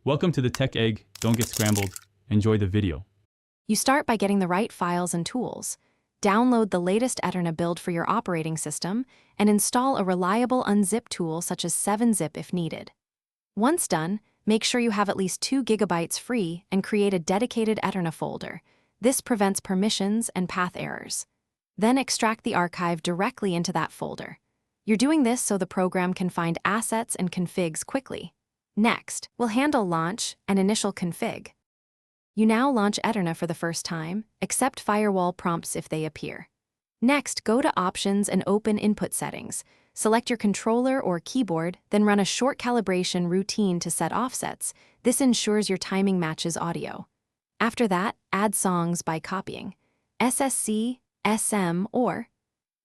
Welcome to the Tech Egg. Don't get scrambled. Enjoy the video. You start by getting the right files and tools. Download the latest Eterna build for your operating system and install a reliable unzip tool such as 7-zip if needed. Once done, make sure you have at least 2 GB free and create a dedicated Eterna folder. This prevents permissions and path errors. Then extract the archive directly into that folder. You're doing this so the program can find assets and configs quickly. Next, we'll handle launch and initial config. You now launch Eterna for the first time, accept firewall prompts if they appear. Next, go to Options and open Input Settings. Select your controller or keyboard, then run a short calibration routine to set offsets. This ensures your timing matches audio. After that, add songs by copying SSC, SM, or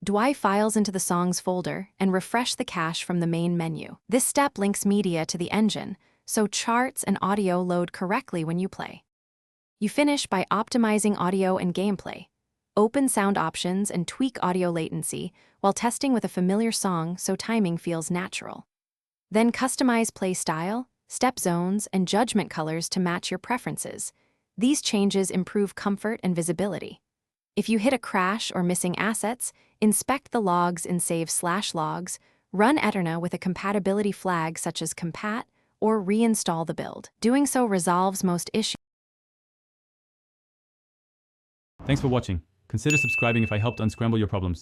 DWI files into the songs folder and refresh the cache from the main menu. This step links media to the engine, so charts and audio load correctly when you play. You finish by optimizing audio and gameplay. Open sound options and tweak audio latency while testing with a familiar song so timing feels natural. Then customize play style, step zones, and judgment colors to match your preferences. These changes improve comfort and visibility. If you hit a crash or missing assets, inspect the logs in save/logs, run Eterna with a compatibility flag such as compat, or reinstall the build. Doing so resolves most issues. Thanks for watching. Consider subscribing if I helped unscramble your problems.